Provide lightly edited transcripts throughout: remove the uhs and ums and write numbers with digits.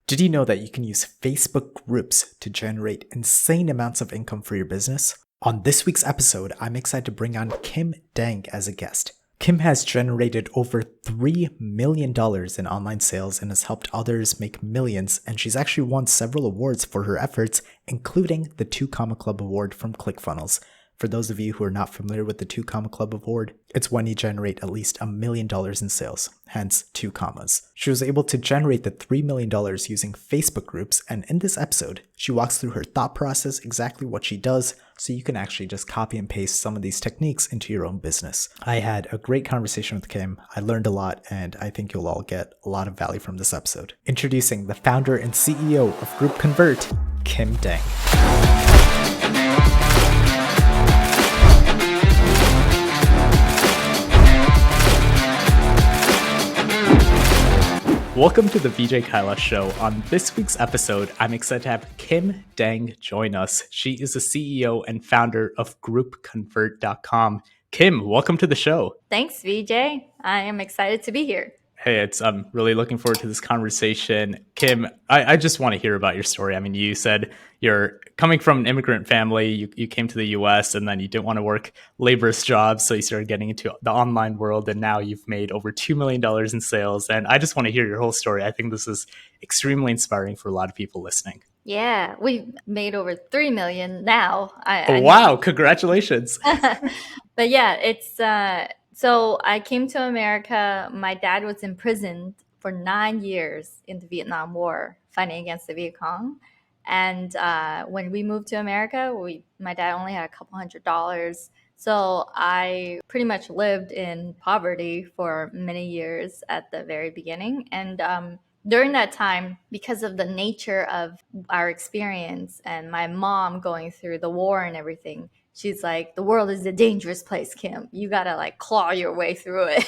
Did you know that you can use Facebook groups to generate insane amounts of income for your business? On this week's episode, I'm excited to bring on Kim Dang as a guest. Kim has generated over $3 million in online sales and has helped others make millions, and she's actually won several awards for her efforts, including the 2 Comma Club Award from ClickFunnels. For those of you who are not familiar with the 2 Comma Club Award, it's when you generate at least $1 million in sales, hence 2 commas. She was able to generate the $3 million using Facebook groups, and in this episode, she walks through her thought process, exactly what she does, so you can actually just copy and paste some of these techniques into your own business. I had a great conversation with Kim, I learned a lot, and I think you'll all get a lot of value from this episode. Introducing the founder and CEO of Group Convert, Kim Dang. Welcome to the Vijay Kailash Show. On this week's episode, I'm excited to have Kim Dang join us. She is the CEO and founder of groupconvert.com. Kim, welcome to the show. Thanks, Vijay. I am excited to be here. Hey, I'm really looking forward to this conversation. Kim, I just want to hear about your story. I mean, you said you're coming from an immigrant family, you came to the US and then you didn't want to work laborious jobs, so you started getting into the online world, and now you've made over $2 million in sales. And I just want to hear your whole story. I think this is extremely inspiring for a lot of people listening. Yeah, we've made over 3 million now. Wow, congratulations. But yeah, it's so I came to America. My dad was imprisoned for 9 years in the Vietnam War, fighting against the Viet Cong. And when we moved to America, my dad only had a couple $100s. So I pretty much lived in poverty for many years at the very beginning. And during that time, because of the nature of our experience and my mom going through the war and everything, she's like, the world is a dangerous place, Kim. You gotta like claw your way through it.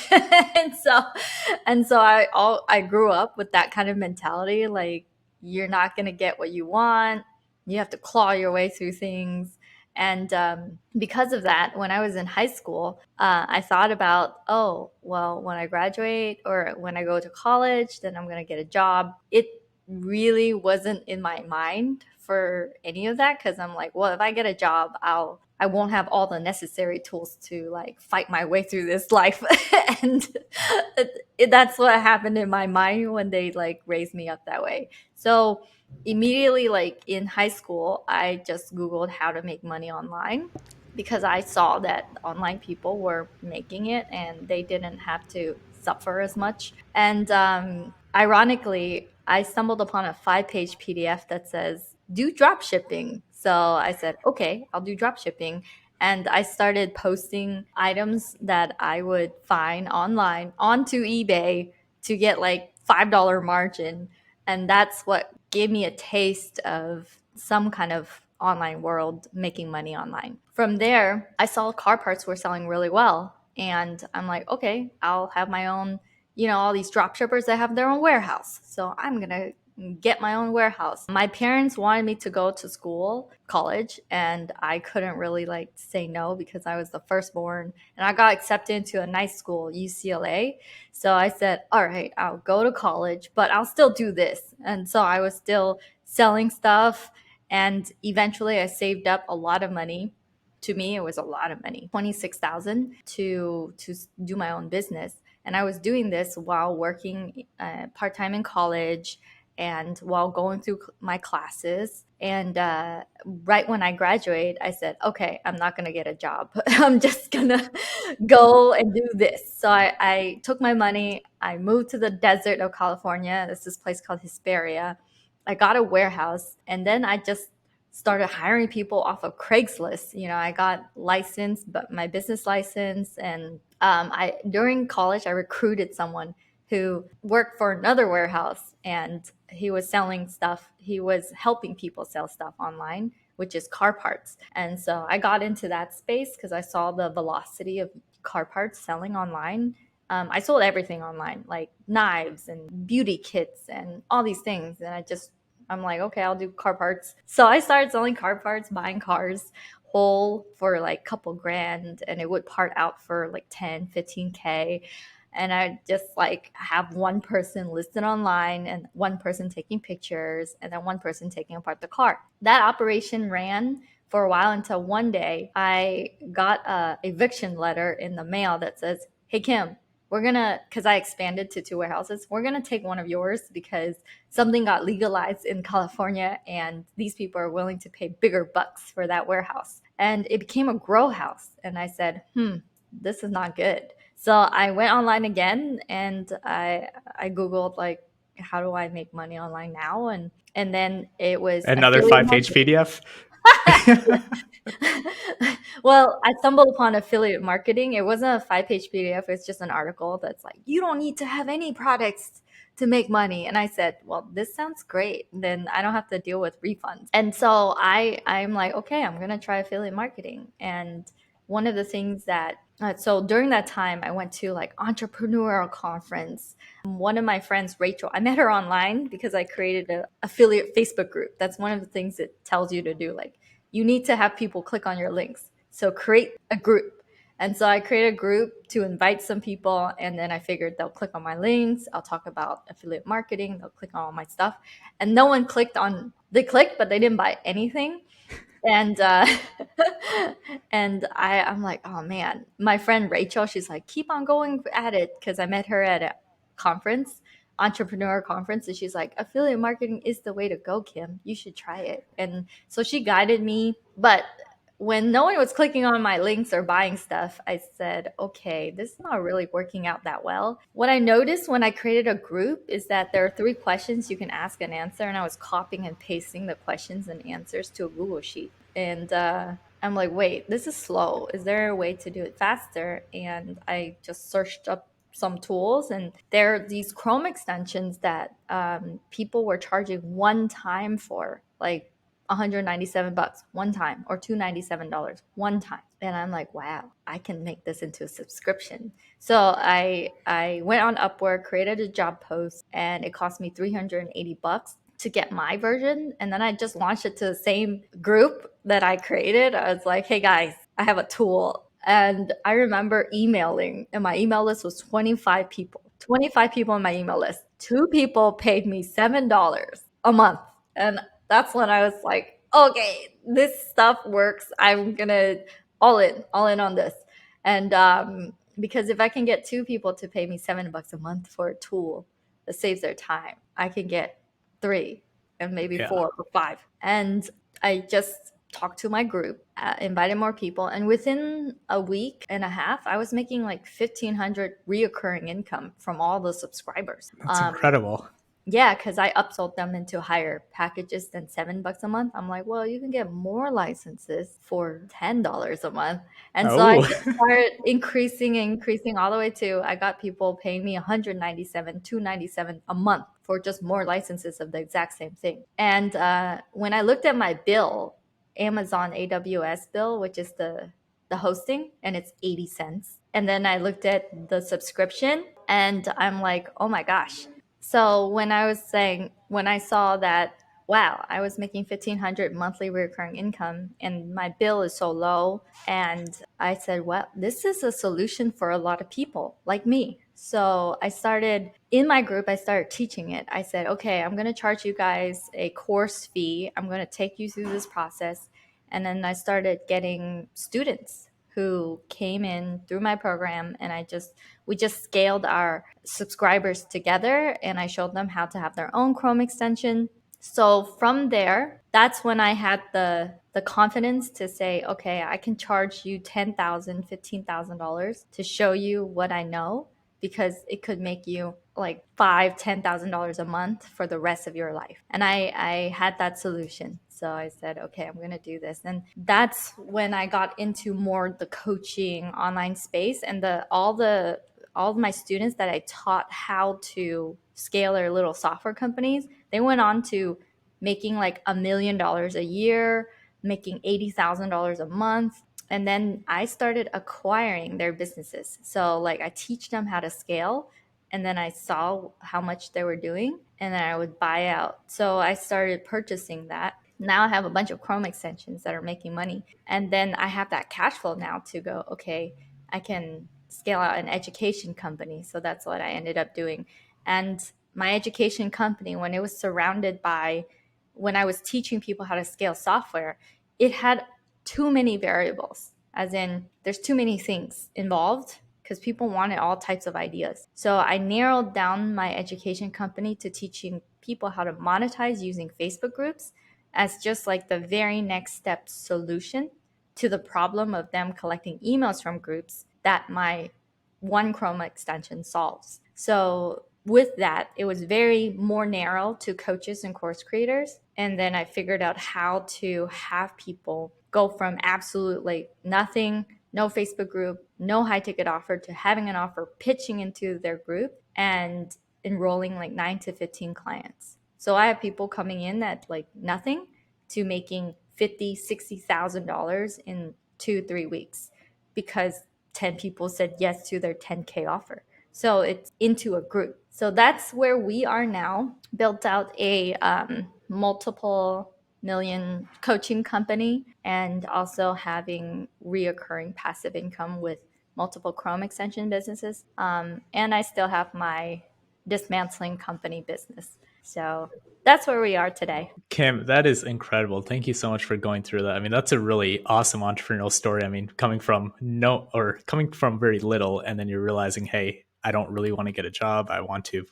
and so I grew up with that kind of mentality. Like, you're not gonna get what you want. You have to claw your way through things. And because of that, when I was in high school, I thought about, oh, well, when I graduate or when I go to college, then I'm going to get a job. It really wasn't in my mind for any of that, because I'm like, well, if I get a job, I won't have all the necessary tools to like fight my way through this life. And that's what happened in my mind when they like raised me up that way. So immediately, like in high school, I just Googled how to make money online, because I saw that online people were making it and they didn't have to suffer as much. And ironically, I stumbled upon a 5-page PDF that says, do drop shipping. So I said, okay, I'll do drop shipping. And I started posting items that I would find online onto eBay to get like $5 margin. And that's what gave me a taste of some kind of online world, making money online. From there, I saw car parts were selling really well. And I'm like, okay, I'll have my own, all these drop shippers that have their own warehouse. So I'm going to get my own warehouse. My parents wanted me to go to college, and I couldn't really like say no because I was the firstborn, and I got accepted into a nice school, UCLA. So I said, all right, I'll go to college, but I'll still do this. And so I was still selling stuff, and eventually I saved up a lot of money. To me, it was a lot of money, $26,000 to do my own business. And I was doing this while working part-time in college and while going through my classes. And right when I graduate, I said, okay, I'm not going to get a job. I'm just going to go and do this. So I took my money. I moved to the desert of California. There's this place called Hesperia. I got a warehouse, and then I just started hiring people off of Craigslist. I got licensed, but my business license. And during college, I recruited someone who worked for another warehouse, and he was selling stuff. He was helping people sell stuff online, which is car parts. And so I got into that space because I saw the velocity of car parts selling online. I sold everything online, like knives and beauty kits and all these things. And I'm like, okay, I'll do car parts. So I started selling car parts, buying cars whole for like a couple grand, and it would part out for like 10, 15K. And I just like have one person listed online and one person taking pictures and then one person taking apart the car. That operation ran for a while until one day I got a eviction letter in the mail that says, "Hey Kim, we're gonna," because I expanded to two warehouses, "we're gonna take one of yours because something got legalized in California and these people are willing to pay bigger bucks for that warehouse." And it became a grow house. And I said, this is not good. So I went online again and I Googled like, how do I make money online now? And then it was Another affiliate 5-page marketing. PDF. Well, I stumbled upon affiliate marketing. It wasn't a 5-page PDF. It's just an article that's like, you don't need to have any products to make money. And I said, well, this sounds great. Then I don't have to deal with refunds. And so I'm like, okay, I'm going to try affiliate marketing. And one of the things that, so during that time, I went to like entrepreneurial conference. One of my friends, Rachel, I met her online because I created an affiliate Facebook group. That's one of the things it tells you to do. Like, you need to have people click on your links. So create a group. And so I created a group to invite some people. And then I figured they'll click on my links. I'll talk about affiliate marketing. They'll click on all my stuff. And no one clicked on, they clicked, but they didn't buy anything. And and I'm like, oh man, my friend Rachel, she's like, keep on going at it, because I met her at a conference, entrepreneur conference, and she's like, affiliate marketing is the way to go, Kim. You should try it. And so she guided me, but when no one was clicking on my links or buying stuff, I said, okay, this is not really working out that well. What I noticed when I created a group is that there are 3 questions you can ask and answer, and I was copying and pasting the questions and answers to a Google Sheet. And I'm like, wait, this is slow. Is there a way to do it faster? And I just searched up some tools, and there are these Chrome extensions that people were charging one time for, like 197 bucks one time or $297 one time. And I'm like, wow, I can make this into a subscription. So I went on Upwork, created a job post, and it cost me 380 bucks to get my version. And then I just launched it to the same group that I created. I was like, hey guys, I have a tool. And I remember emailing, and my email list was 25 people. 25 people on my email list. 2 people paid me $7 a month. And that's when I was like, okay, this stuff works. I'm gonna all in on this. And because if I can get 2 people to pay me $7 a month for a tool that saves their time, I can get 3 and maybe Yeah. 4 or 5. And I just talked to my group, invited more people, and within a week and a half, I was making like 1,500 reoccurring income from all the subscribers. That's incredible. Yeah, because I upsold them into higher packages than $7 a month. I'm like, well, you can get more licenses for $10 a month. And so I Oh. just started increasing and increasing all the way to I got people paying me 197, 297 a month for just more licenses of the exact same thing. And when I looked at my bill, Amazon AWS bill, which is the hosting, and it's 80 cents. And then I looked at the subscription and I'm like, oh my gosh. So when I saw that, wow, I was making 1,500 monthly recurring income and my bill is so low. And I said, well, this is a solution for a lot of people like me. So I started in my group, I started teaching it. I said, okay, I'm going to charge you guys a course fee. I'm going to take you through this process. And then I started getting students who came in through my program, and we just scaled our subscribers together, and I showed them how to have their own Chrome extension. So from there, that's when I had the confidence to say, okay, I can charge you $10,000, $15,000 to show you what I know, because it could make you like $5,000, $10,000 a month for the rest of your life. And I had that solution. So I said, okay, I'm going to do this. And that's when I got into more the coaching online space, and all of my students that I taught how to scale their little software companies, they went on to making like $1 million a year, making $80,000 a month. And then I started acquiring their businesses. So like I teach them how to scale, and then I saw how much they were doing, and then I would buy out. So I started purchasing that. Now I have a bunch of Chrome extensions that are making money. And then I have that cash flow now to go, okay, I can scale out an education company. So that's what I ended up doing. And my education company, when it was surrounded by, when I was teaching people how to scale software, it had too many variables, as in there's too many things involved because people wanted all types of ideas. So I narrowed down my education company to teaching people how to monetize using Facebook groups as just like the very next step solution to the problem of them collecting emails from groups that my one Chrome extension solves. So with that, it was very more narrow to coaches and course creators. And then I figured out how to have people go from absolutely nothing, no Facebook group, no high ticket offer, to having an offer, pitching into their group, and enrolling like 9 to 15 clients. So I have people coming in at like nothing to making $50,000, $60,000 in 2 3 weeks because 10 people said yes to their 10K offer. So it's into a group. So that's where we are now. Built out a multiple million coaching company, and also having reoccurring passive income with multiple Chrome extension businesses. And I still have my dismantling company business. So that's where we are today. Kim, that is incredible. Thank you so much for going through that. I mean, that's a really awesome entrepreneurial story. I mean, coming from very little, and then you're realizing, hey, I don't really want to get a job. I want to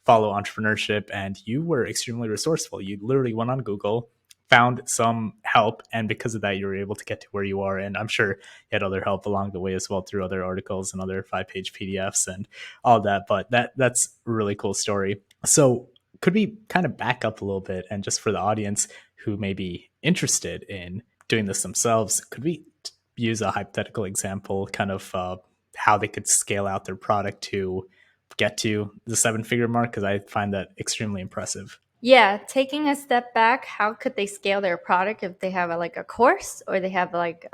follow entrepreneurship. And you were extremely resourceful. You literally went on Google, found some help, and because of that, you were able to get to where you are. And I'm sure you had other help along the way as well through other articles and other 5-page PDFs and all that. But that's a really cool story. So could we kind of back up a little bit, and just for the audience who may be interested in doing this themselves, could we use a hypothetical example, kind of how they could scale out their product to get to the 7-figure mark? Because I find that extremely impressive. Yeah, taking a step back, how could they scale their product if they have like a course, or they have like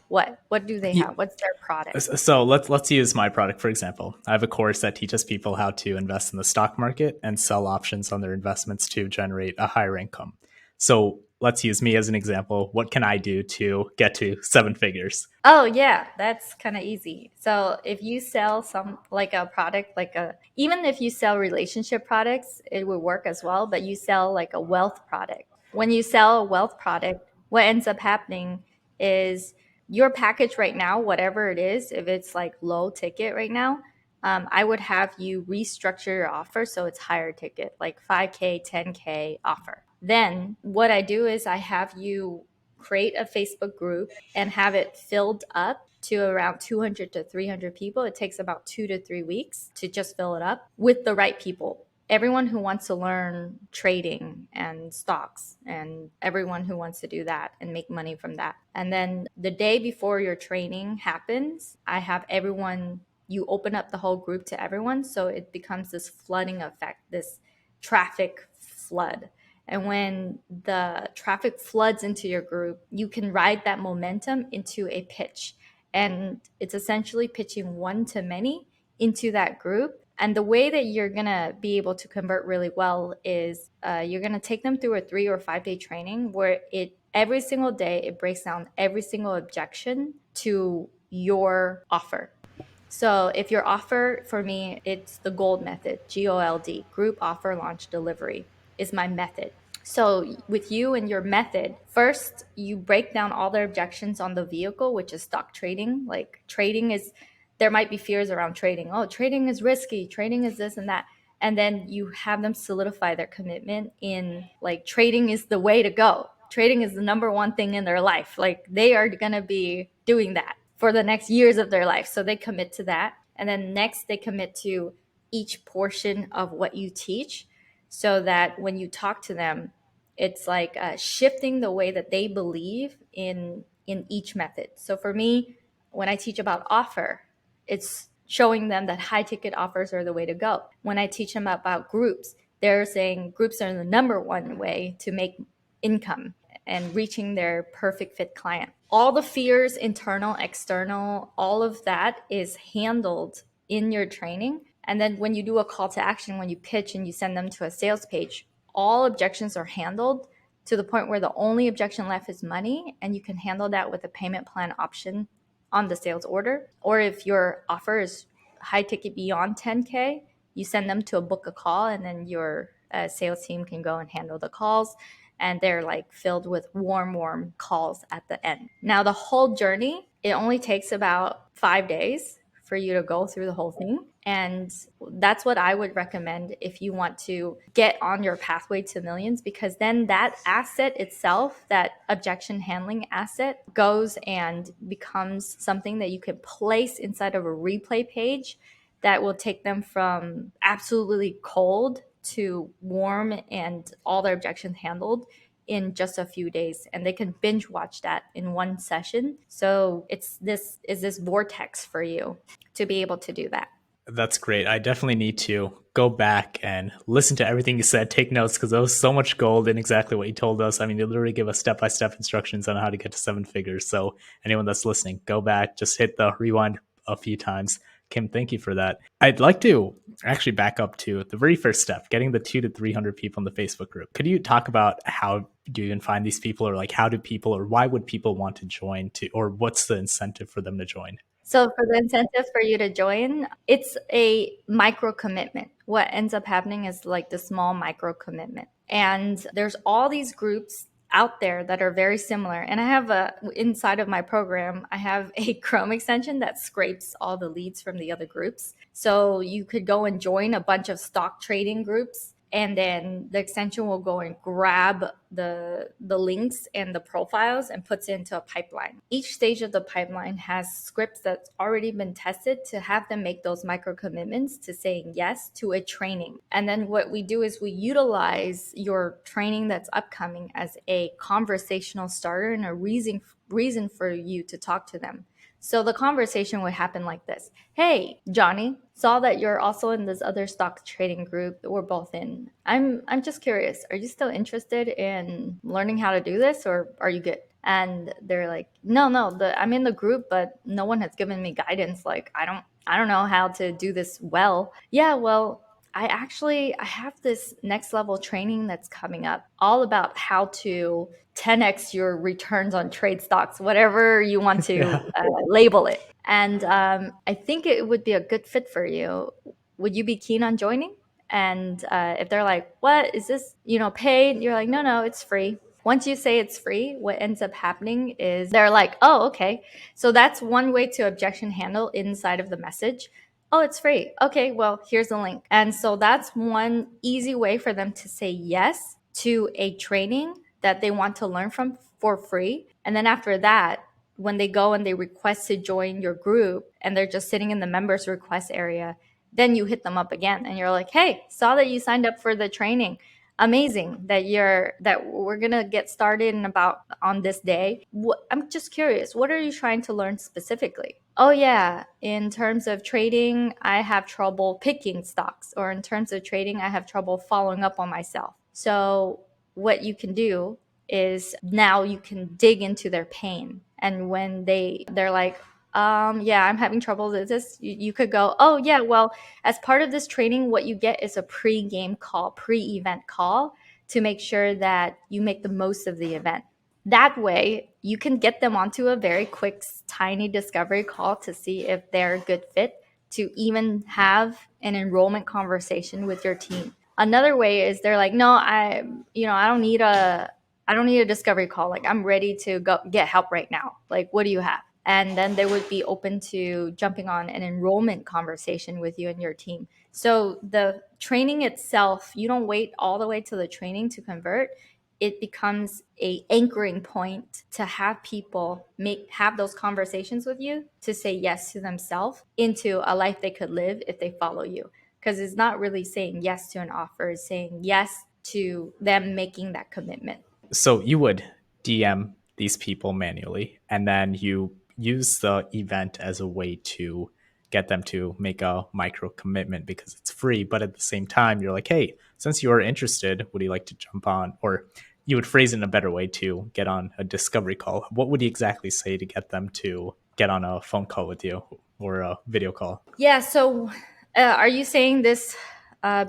what do they Yeah. have? What's their product? So let's use my product for example. I have a course that teaches people how to invest in the stock market and sell options on their investments to generate a higher income. So let's use me as an example. What can I do to get to 7 figures? Oh yeah, that's kind of easy. So if you sell some like a product, like a, even if you sell relationship products, it would work as well, but you sell like a wealth product. When you sell a wealth product, what ends up happening is your package right now, whatever it is, if it's like low ticket right now, I would have you restructure your offer so it's higher ticket, like 5K, 10K offer. Then what I do is I have you create a Facebook group and have it filled up to around 200 to 300 people. It takes about 2 to 3 weeks to just fill it up with the right people. Everyone who wants to learn trading and stocks, and everyone who wants to do that and make money from that. And then the day before your training happens, I have everyone, you open up the whole group to everyone. So it becomes this flooding effect, this traffic flood. And when the traffic floods into your group, you can ride that momentum into a pitch. And it's essentially pitching one to many into that group. And the way that you're going to be able to convert really well is you're going to take them through a 3 or 5 day training where it every single day it breaks down every single objection to your offer. So if your offer, for me, it's the GOLD method, GOLD, group offer launch delivery is my method. So with you and your method, first you break down all their objections on the vehicle, which is stock trading. Like trading is, there might be fears around trading. Oh, trading is risky. Trading is this and that. And then you have them solidify their commitment in like trading is the way to go. Trading is the number one thing in their life. Like they are going to be doing that for the next years of their life. So they commit to that. And then next, they commit to each portion of what you teach so that when you talk to them, it's like shifting the way that they believe in each method. So for me, when I teach about offer, it's showing them that high ticket offers are the way to go. When I teach them about groups, they're saying groups are the number one way to make income and reaching their perfect fit client. All the fears, internal, external, all of that is handled in your training. And then when you do a call to action, when you pitch and you send them to a sales page, all objections are handled to the point where the only objection left is money. And you can handle that with a payment plan option on the sales order. Or if your offer is high ticket beyond 10K, you send them to a book a call, and then your sales team can go and handle the calls. And they're like filled with warm calls at the end. Now, the whole journey, it only takes about 5 days for you to go through the whole thing. And that's what I would recommend if you want to get on your pathway to millions, because then that asset itself, that objection handling asset, goes and becomes something that you can place inside of a replay page that will take them from absolutely cold to warm and all their objections handled in just a few days, and they can binge watch that in one session. So this vortex for you to be able to do that. That's great. I definitely need to go back and listen to everything you said, take notes, because there was so much gold in exactly what you told us. I mean, you literally give us step-by-step instructions on how to get to 7 figures. So anyone that's listening, go back, just hit the rewind a few times. Kim, thank you for that. I'd like to actually back up to the very first step, getting the 200 to 300 people in the Facebook group. Could you talk about how do you even find these people, or like how do people, or why would people want to join to, or what's the incentive for them to join? So for the incentive for you to join, it's a micro commitment. What ends up happening is like the small micro commitment. And there's all these groups out there that are very similar. And I have inside of my program, I have a Chrome extension that scrapes all the leads from the other groups. So you could go and join a bunch of stock trading groups, and then the extension will go and grab the links and the profiles and puts it into a pipeline. Each stage of the pipeline has scripts that's already been tested to have them make those micro commitments to saying yes to a training. And then what we do is we utilize your training that's upcoming as a conversational starter and a reason for you to talk to them. So the conversation would happen like this. Hey, Johnny, saw that you're also in this other stock trading group that we're both in. I'm just curious, are you still interested in learning how to do this, or are you good? And they're like, no, I'm in the group, but no one has given me guidance. Like, I don't know how to do this well. Yeah, well, I have this next level training that's coming up, all about how to 10x your returns on trade stocks, whatever you want to Yeah. label it. And I think it would be a good fit for you. Would you be keen on joining? And if they're like, what is this, paid? You're like, no, it's free. Once you say it's free, what ends up happening is they're like, oh, okay. So that's one way to objection handle inside of the message. Oh, it's free. Okay, well, here's the link. And so that's one easy way for them to say yes to a training that they want to learn from for free. And then after that, when they go and they request to join your group and they're just sitting in the members request area, then you hit them up again and you're like, hey, saw that you signed up for the training. Amazing that we're gonna get started in about on this day. I'm just curious, what are you trying to learn specifically? Oh yeah, in terms of trading, I have trouble picking stocks, or in terms of trading, I have trouble following up on myself. So what you can do is now you can dig into their pain, and when they're like, yeah, I'm having trouble with this, you could go, oh yeah, well, as part of this training, what you get is a pre-game call, pre-event call, to make sure that you make the most of the event. That way you can get them onto a very quick, tiny discovery call to see if they're a good fit to even have an enrollment conversation with your team. Another way is they're like, no, I don't need a discovery call. Like, I'm ready to go get help right now. Like, what do you have? And then they would be open to jumping on an enrollment conversation with you and your team. So the training itself, you don't wait all the way to the training to convert. It becomes a anchoring point to have people have those conversations with you to say yes to themselves into a life they could live if they follow you. Because it's not really saying yes to an offer, it's saying yes to them making that commitment. So you would DM these people manually, and then you use the event as a way to get them to make a micro commitment because it's free. But at the same time, you're like, hey, since you're interested, would you like to jump on? Or you would phrase it in a better way to get on a discovery call. What would you exactly say to get them to get on a phone call with you or a video call? Yeah. So are you saying this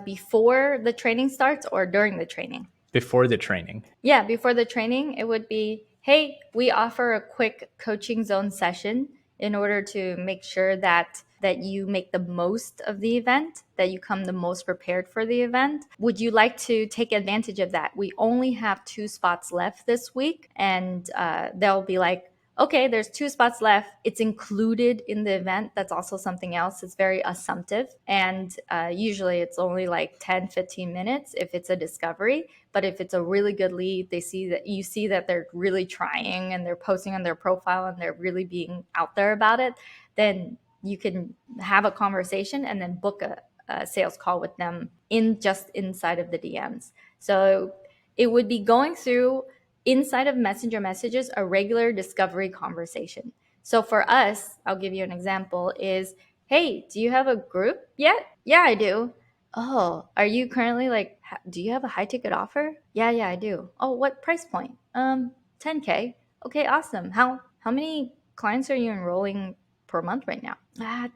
before the training starts or during the training? Before the training. Yeah, before the training, it would be, hey, we offer a quick coaching zone session. in order to make sure that you make the most of the event, that you come the most prepared for the event. Would you like to take advantage of that? We only have 2 spots left this week, and they'll be like, okay, there's 2 spots left. It's included in the event. That's also something else. It's very assumptive. And usually it's only like 10, 15 minutes if it's a discovery. But if it's a really good lead, they see that you see that they're really trying and they're posting on their profile and they're really being out there about it, then you can have a conversation and then book a sales call with them in just inside of the DMs. So it would be going through inside of Messenger messages a regular discovery conversation. So for us, I'll give you an example is, hey, do you have a group yet? Yeah, I do. Oh, are you currently like, do you have a high ticket offer? Yeah, I do. Oh, what price point? 10K. Okay, awesome. How many clients are you enrolling per month right now?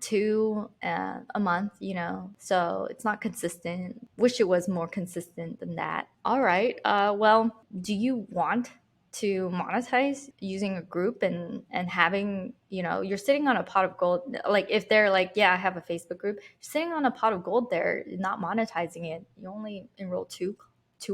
Two a month, so it's not consistent. Wish it was more consistent than that. All right. Well, do you want to monetize using a group and having, you're sitting on a pot of gold. Like if they're like, yeah, I have a Facebook group, you're sitting on a pot of gold there, not monetizing it. You only enroll two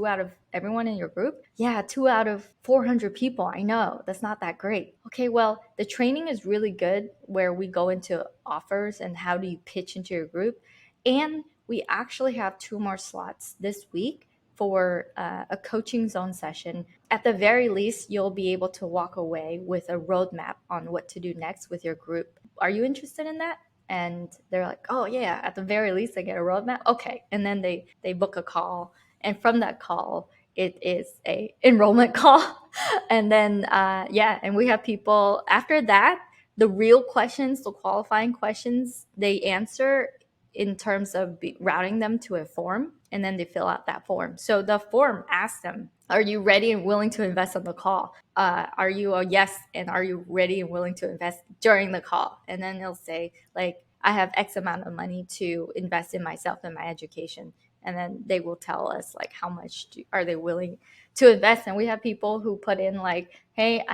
out of everyone in your group? Yeah, 2 out of 400 people. I know that's not that great. Okay, well, the training is really good where we go into offers and how do you pitch into your group. And we actually have 2 more slots this week for a coaching zone session. At the very least, you'll be able to walk away with a roadmap on what to do next with your group. Are you interested in that? And they're like, oh yeah, at the very least I get a roadmap. Okay. And then they book a call, and from that call it is a enrollment call. And then and we have people after that, the real questions, the qualifying questions, they answer in terms of routing them to a form, and then they fill out that form. So the form asks them, are you ready and willing to invest on the call? Are you a yes, and are you ready and willing to invest during the call? And then they'll say like, I have X amount of money to invest in myself and my education. And then they will tell us like how much are they willing to invest. And we have people who put in like, hey,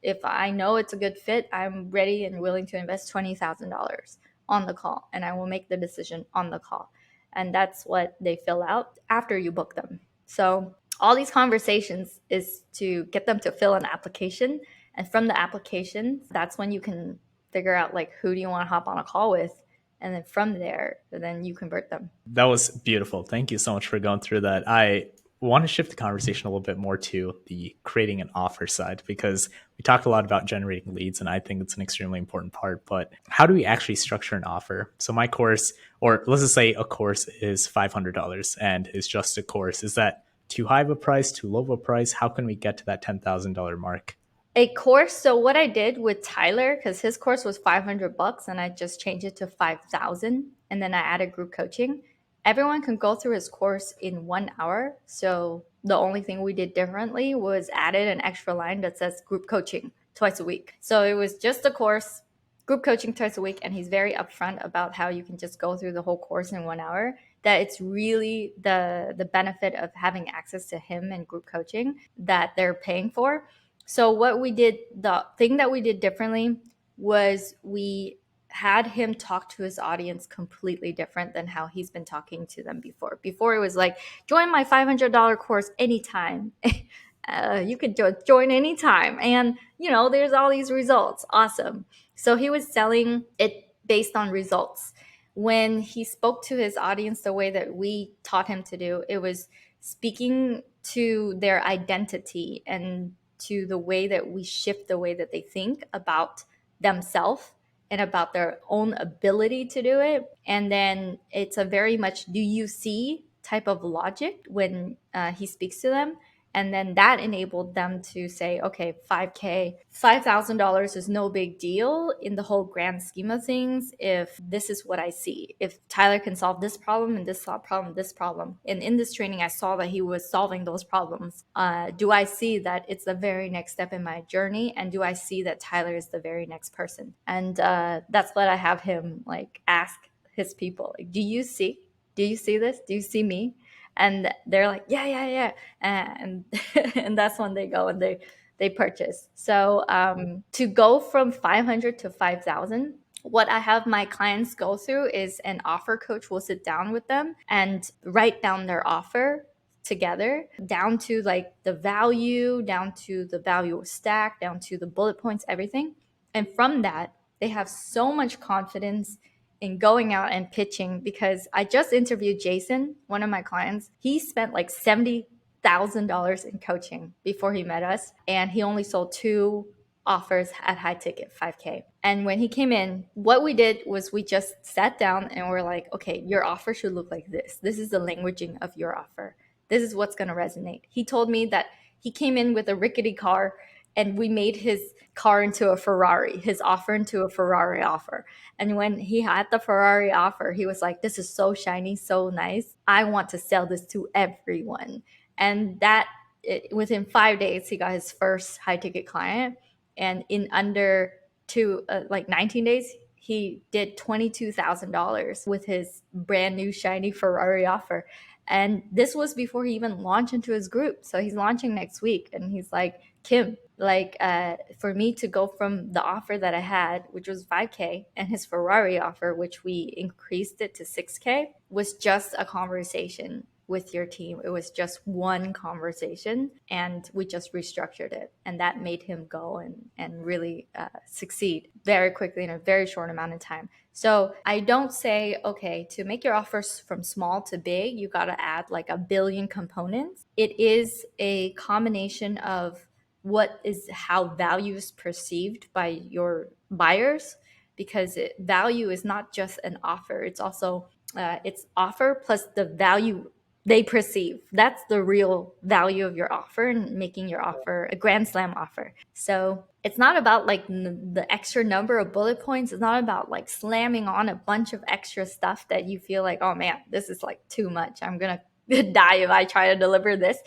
if I know it's a good fit, I'm ready and willing to invest $20,000 on the call, and I will make the decision on the call. And that's what they fill out after you book them. So all these conversations is to get them to fill an application, and from the application, that's when you can figure out like who do you want to hop on a call with, and then from there, then you convert them. That was beautiful. Thank you so much for going through that. I want to shift the conversation a little bit more to the creating an offer side, because we talked a lot about generating leads, and I think it's an extremely important part. But how do we actually structure an offer? So my course, or let's just say a course is $500 and is just a course. Is that too high of a price, too low of a price? How can we get to that $10,000 mark? A course. So what I did with Tyler, because his course was $500 and I just changed it to 5,000, and then I added group coaching. Everyone can go through his course in 1 hour. So the only thing we did differently was added an extra line that says group coaching twice a week. So it was just a course, group coaching twice a week, and he's very upfront about how you can just go through the whole course in 1 hour. That it's really the benefit of having access to him and group coaching that they're paying for. So what we did, the thing that we did differently was we had him talk to his audience completely different than how he's been talking to them before. Before it was like, join my $500 course anytime. You could join anytime. And, there's all these results. Awesome. So he was selling it based on results. When he spoke to his audience the way that we taught him to do, it was speaking to their identity and to the way that we shift the way that they think about themselves and about their own ability to do it. And then it's a very much do you see type of logic when he speaks to them. And then that enabled them to say, okay, 5K, $5,000 is no big deal in the whole grand scheme of things. If this is what I see, if Tyler can solve this problem and this problem, this problem. And in this training, I saw that he was solving those problems. Do I see that it's the very next step in my journey? And do I see that Tyler is the very next person? And that's what I have him like ask his people. Like, do you see this? Do you see me? And they're like, yeah. And and that's when they go and they purchase. So to go from 500 to 5,000, what I have my clients go through is an offer coach will sit down with them and write down their offer together, down to like the value, down to the value stack, down to the bullet points, everything. And from that, they have so much confidence in going out and pitching, because I just interviewed Jason, one of my clients. He spent like $70,000 in coaching before he met us, and he only sold 2 offers at high ticket 5K. And when he came in, what we did was we just sat down and we're like, okay, your offer should look like this. This is the languaging of your offer. This is what's going to resonate. He told me that he came in with a rickety car and we made his car into a Ferrari, his offer into a Ferrari offer. And when he had the Ferrari offer, he was like, this is so shiny, so nice. I want to sell this to everyone. And within 5 days, he got his first high ticket client. And in under like 19 days, he did $22,000 with his brand new shiny Ferrari offer. And this was before he even launched into his group. So he's launching next week. And he's like, Kim, like for me to go from the offer that I had, which was 5K, and his Ferrari offer, which we increased it to 6K, was just a conversation with your team. It was just one conversation, and we just restructured it. And that made him go and really succeed very quickly in a very short amount of time. So I don't say, okay, to make your offers from small to big, you got to add like a billion components. It is a combination of how value is perceived by your buyers, because value is not just an offer. It's also it's offer plus the value they perceive. That's the real value of your offer, and making your offer a grand slam offer. So it's not about like the extra number of bullet points. It's not about like slamming on a bunch of extra stuff that you feel like, oh man, this is like too much. I'm going to die if I try to deliver this.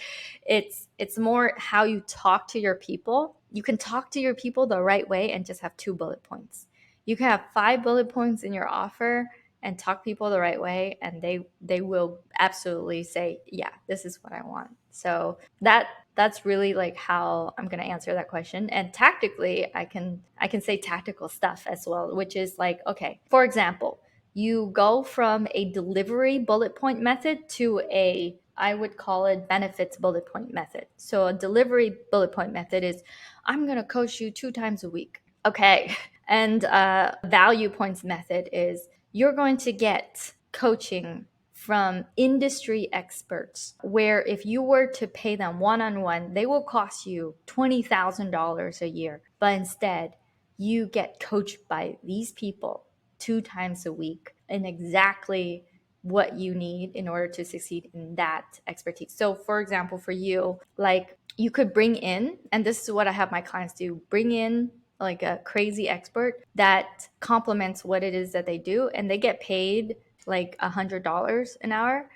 It's more how you talk to your people. You can talk to your people the right way and just have 2 bullet points. You can have 5 bullet points in your offer and talk people the right way, and they will absolutely say, yeah, this is what I want. So that's really like how I'm going to answer that question. And tactically, I can say tactical stuff as well, which is like, okay, for example, you go from a delivery bullet point method to I would call it benefits bullet point method. So a delivery bullet point method is, I'm going to coach you 2 times a week. Okay. And value points method is, you're going to get coaching from industry experts, where if you were to pay them one-on-one, they will cost you $20,000 a year. But instead, you get coached by these people 2 times a week in exactly what you need in order to succeed in that expertise. So for example, for you, like you could bring in, and this is what I have my clients do, bring in like a crazy expert that complements what it is that they do, and they get paid like $100 an hour.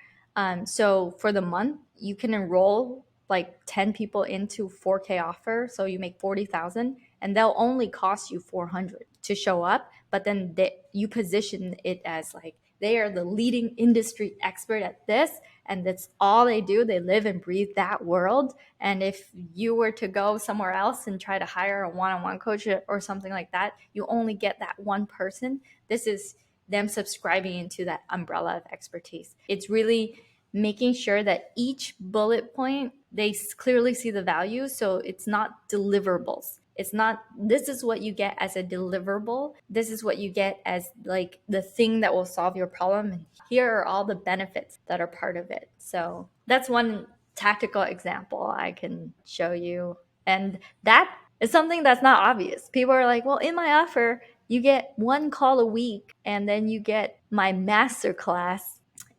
So for the month, you can enroll like 10 people into 4K offer, so you make 40,000, and they'll only cost you 400 to show up. But then you position it as like they are the leading industry expert at this, and that's all they do. They live and breathe that world. And if you were to go somewhere else and try to hire a one-on-one coach or something like that, you only get that one person. This is them subscribing into that umbrella of expertise. It's really making sure that each bullet point, they clearly see the value. So it's not deliverables. It's not, this is what you get as a deliverable. This is what you get as like the thing that will solve your problem. And here are all the benefits that are part of it. So that's one tactical example I can show you. And that is something that's not obvious. People are like, well, in my offer, you get 1 call a week and then you get my masterclass.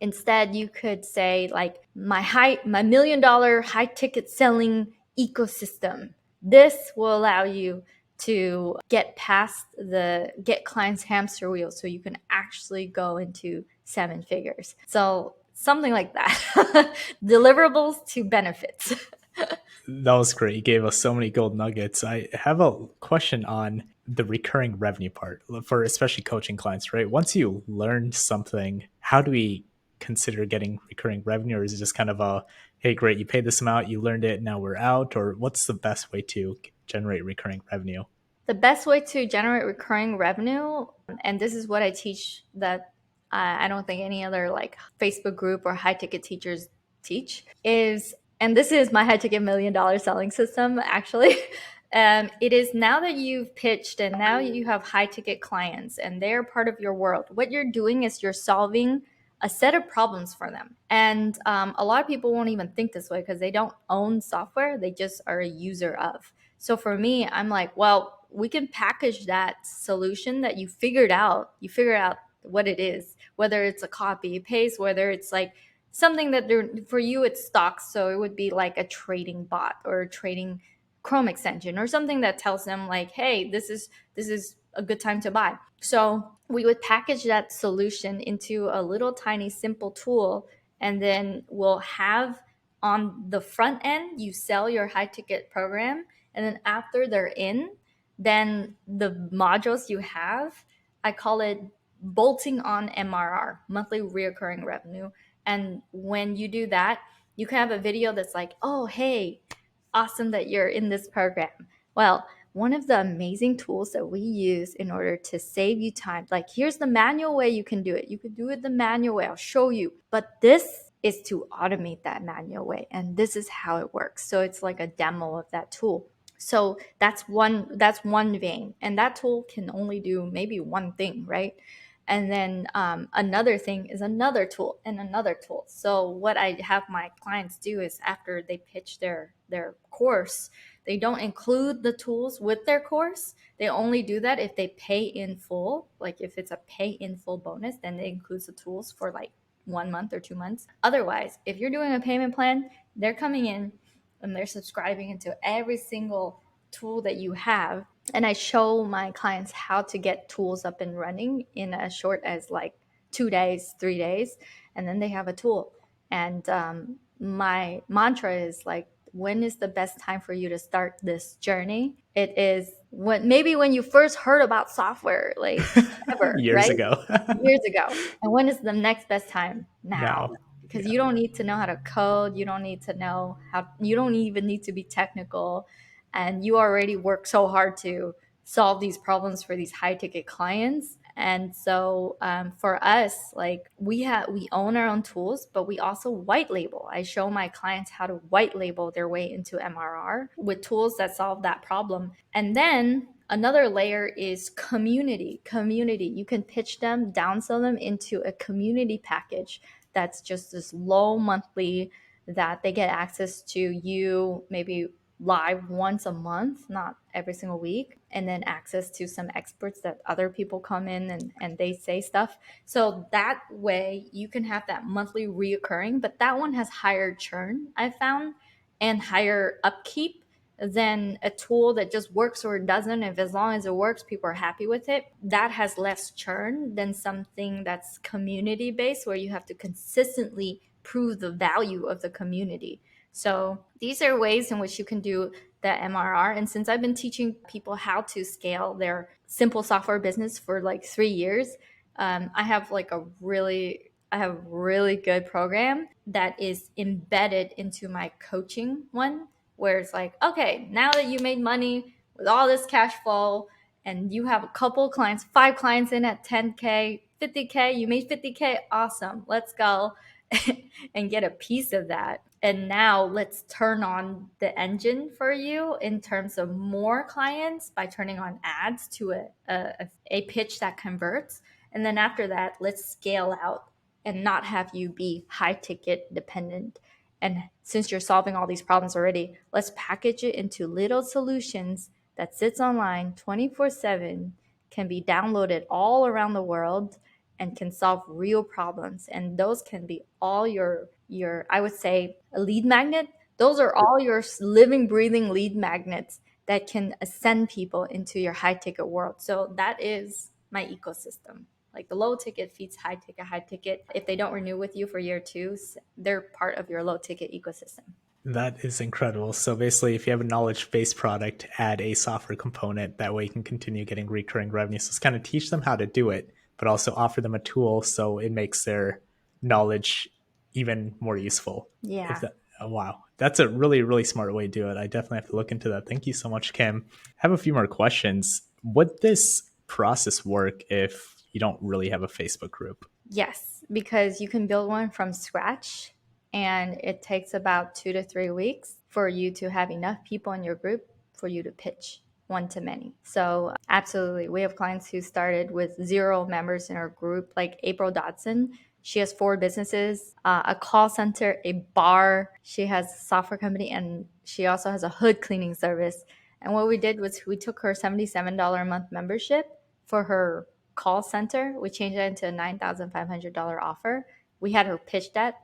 Instead, you could say like my $1 million high ticket selling ecosystem. This will allow you to get clients hamster wheel, so you can actually go into 7 figures. So something like that. Deliverables to benefits. That was great. You gave us so many gold nuggets. I have a question on the recurring revenue part for especially coaching clients, right? Once you learn something, how do we consider getting recurring revenue, or is it just kind of hey, great, you paid this amount, you learned it, now we're out? Or what's the best way to generate recurring revenue? The best way to generate recurring revenue, and this is what I teach that I don't think any other like Facebook group or high ticket teachers teach, is, and this is my high ticket $1 million selling system actually. It is now that you've pitched and now you have high ticket clients and they're part of your world, what you're doing is you're solving a set of problems for them. And a lot of people won't even think this way because they don't own software, they just are a user of. So for me, I'm like, well, we can package that solution that you figure out what it is, whether it's a copy paste, whether it's like something that for you it's stocks, so it would be like a trading bot or a trading Chrome extension or something that tells them like, hey, this is a good time to buy. So we would package that solution into a little tiny simple tool, and then we'll have on the front end you sell your high ticket program, and then after they're in, then the modules you have, I call it bolting on MRR, monthly reoccurring revenue. And when you do that, you can have a video that's like, oh, hey, awesome that you're in this program. Well, one of the amazing tools that we use in order to save you time, like here's the manual way you can do it. You can do it the manual way. I'll show you. But this is to automate that manual way. And this is how it works. So it's like a demo of that tool. So that's one vein. And that tool can only do maybe one thing, right? And then another thing is another tool and another tool. So what I have my clients do is after they pitch their course, they don't include the tools with their course. They only do that if they pay in full. Like if it's a pay in full bonus, then it includes the tools for like 1 month or 2 months. Otherwise, if you're doing a payment plan, they're coming in and they're subscribing into every single tool that you have. And I show my clients how to get tools up and running in as short as like 2 days, 3 days, and then they have a tool. And my mantra is like, when is the best time for you to start this journey? It is when you first heard about software, like ever, Years right? ago. Years ago. And when is the next best time? Now. Now. Because Yeah. you don't need to know how to code, you don't need to know how, you don't even need to be technical, and you already work so hard to solve these problems for these high ticket clients. And so for us, like we own our own tools, but we also white label. I show my clients how to white label their way into MRR with tools that solve that problem. And then another layer is community. You can pitch them, downsell them into a community package that's just this low monthly, that they get access to you maybe live once a month, not every single week, and then access to some experts that other people come in and they say stuff. So that way you can have that monthly reoccurring, but that one has higher churn, I found, and higher upkeep than a tool that just works or it doesn't. If as long as it works, people are happy with it. That has less churn than something that's community based, where you have to consistently prove the value of the community. So these are ways in which you can do the MRR. And since I've been teaching people how to scale their simple software business for like 3 years, I have a really good program that is embedded into my coaching one, where it's like, okay, now that you made money with all this cash flow and you have a couple clients, 5 clients in at 10K, 50K, you made 50K, awesome, let's go and get a piece of that. And now let's turn on the engine for you in terms of more clients by turning on ads to a pitch that converts. And then after that, let's scale out and not have you be high ticket dependent. And since you're solving all these problems already, let's package it into little solutions that sits online 24/7, can be downloaded all around the world, and can solve real problems. And those can be all your I would say a lead magnet. Those are all your living, breathing lead magnets that can ascend people into your high ticket world. So that is my ecosystem. Like the low ticket feeds high ticket, high ticket. If they don't renew with you for year two, they're part of your low ticket ecosystem. That is incredible. So basically, if you have a knowledge-based product, add a software component. That way you can continue getting recurring revenue. So it's kind of teach them how to do it, but also offer them a tool so it makes their knowledge even more useful. If Yeah. that, Oh, wow. That's a really, really smart way to do it. I definitely have to look into that. Thank you so much, Kim. I have a few more questions. Would this process work if you don't really have a Facebook group? Yes, because you can build one from scratch and it takes about 2 to 3 weeks for you to have enough people in your group for you to pitch one to many. So, absolutely. We have clients who started with 0 members in our group, like April Dodson. She has 4 businesses, a call center, a bar. She has a software company, and she also has a hood cleaning service. And what we did was we took her $77 a month membership for her call center. We changed that into a $9,500 offer. We had her pitch that.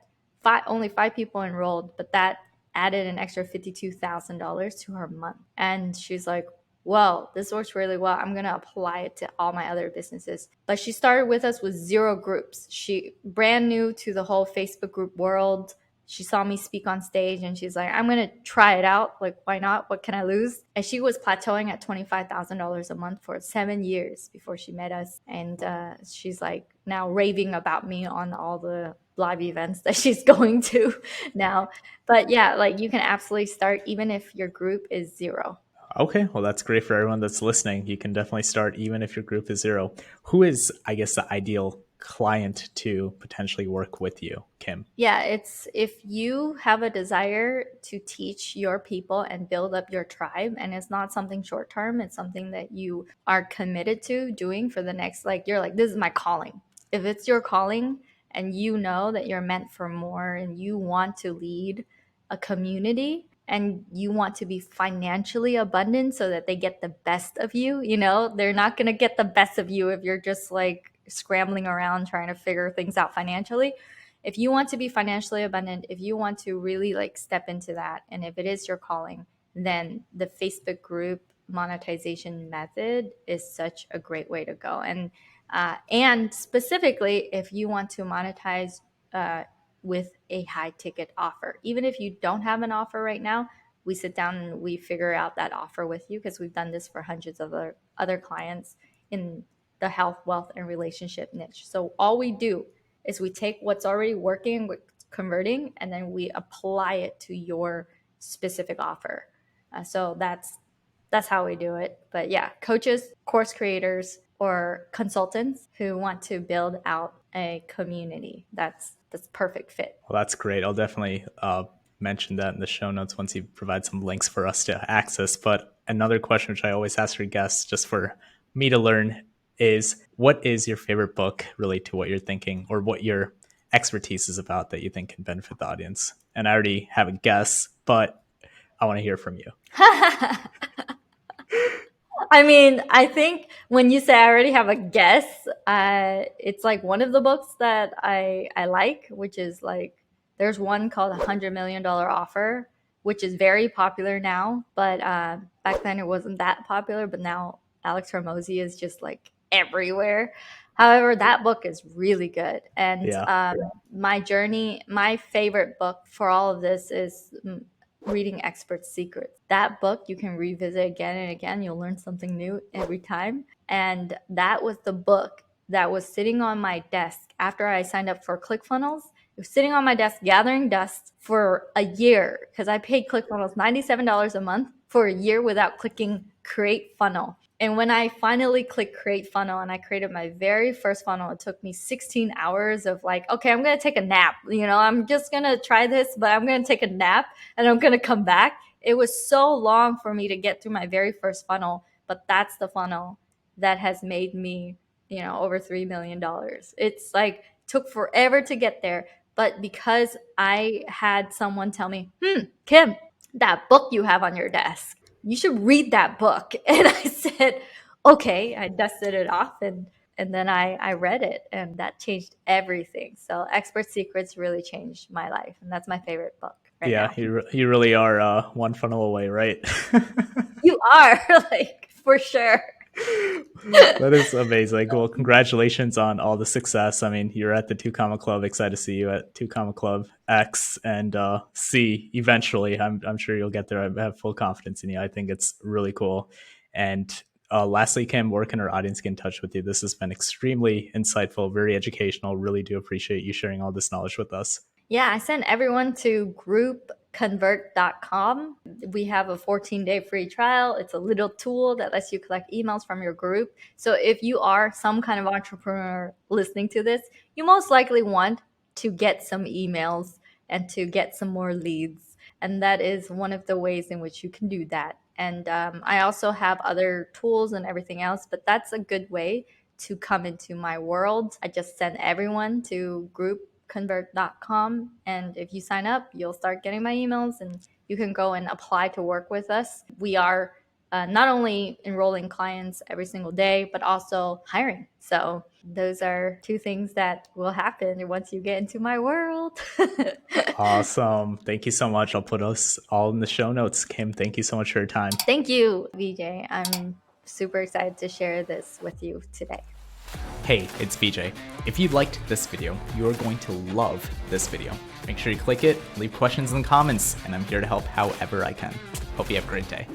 Only 5 people enrolled, but that added an extra $52,000 to her month. And she's like, well, this works really well. I'm going to apply it to all my other businesses. But she started with us with 0 groups. She brand new to the whole Facebook group world. She saw me speak on stage and she's like, I'm going to try it out. Like, why not? What can I lose? And she was plateauing at $25,000 a month for 7 years before she met us. And she's like now raving about me on all the live events that she's going to now. But yeah, like you can absolutely start even if your group is 0. Okay, well, that's great for everyone that's listening. You can definitely start even if your group is 0. Who is, I guess, the ideal client to potentially work with you, Kim? Yeah, it's if you have a desire to teach your people and build up your tribe, and it's not something short term, it's something that you are committed to doing for the next, like, you're like, this is my calling. If it's your calling and you know that you're meant for more and you want to lead a community and you want to be financially abundant so that they get the best of you, they're not going to get the best of you if you're just like scrambling around trying to figure things out financially. If you want to be financially abundant, if you want to really like step into that, and if it is your calling, then the Facebook group monetization method is such a great way to go. And specifically, if you want to monetize uh, with a high ticket offer, even if you don't have an offer right now, we sit down and we figure out that offer with you because we've done this for hundreds of other clients in the health, wealth, and relationship niche. So all we do is we take what's already working, what's converting, and then we apply it to your specific offer. So that's how we do it. But yeah, coaches, course creators, or consultants who want to build out a community. That's perfect fit. Well, that's great. I'll definitely mention that in the show notes once you provide some links for us to access. But another question, which I always ask your guests, just for me to learn, is what is your favorite book related to what you're thinking or what your expertise is about that you think can benefit the audience? And I already have a guess, but I want to hear from you. I mean, I think when you say I already have a guess, it's like one of the books that I like, which is like there's one called $100 Million Offer, which is very popular now, but back then it wasn't that popular. But now Alex Hormozy is just like everywhere. However, that book is really good, and Yeah. my favorite book for all of this is Reading Experts' Secrets. That book you can revisit again and again. You'll learn something new every time. And that was the book that was sitting on my desk after I signed up for ClickFunnels. It was sitting on my desk gathering dust for a year because I paid ClickFunnels $97 a month for a year without clicking Create Funnel. And when I finally clicked Create Funnel and I created my very first funnel, it took me 16 hours of like, okay, I'm going to take a nap. I'm just going to try this, but I'm going to take a nap and I'm going to come back. It was so long for me to get through my very first funnel, but that's the funnel that has made me, over $3 million. It's like took forever to get there, but because I had someone tell me, Kim, that book you have on your desk, you should read that book. And I said, okay. I dusted it off and then I read it, and that changed everything. So Expert Secrets really changed my life, and that's my favorite book right Yeah, now. you really are one funnel away, right? You are like for sure. That is amazing. Well, congratulations on all the success. I mean, you're at the Two Comma Club. Excited to see you at Two Comma Club X and C eventually. I'm sure you'll get there. I have full confidence in you. I think it's really cool. And lastly, Kim, where can our audience get in touch with you? This has been extremely insightful, very educational. Really do appreciate you sharing all this knowledge with us. Yeah, I send everyone to group convert.com. We have a 14-day free trial. It's a little tool that lets you collect emails from your group. So if you are some kind of entrepreneur listening to this, you most likely want to get some emails and to get some more leads. And that is one of the ways in which you can do that. And I also have other tools and everything else, but that's a good way to come into my world. I just send everyone to groupconvert.com. And if you sign up, you'll start getting my emails and you can go and apply to work with us. We are not only enrolling clients every single day, but also hiring. So those are two things that will happen once you get into my world. Awesome. Thank you so much. I'll put us all in the show notes. Kim, thank you so much for your time. Thank you, VJ. I'm super excited to share this with you today. Hey, it's VJ. If you liked this video, you are going to love this video. Make sure you click it, leave questions in the comments, and I'm here to help however I can. Hope you have a great day.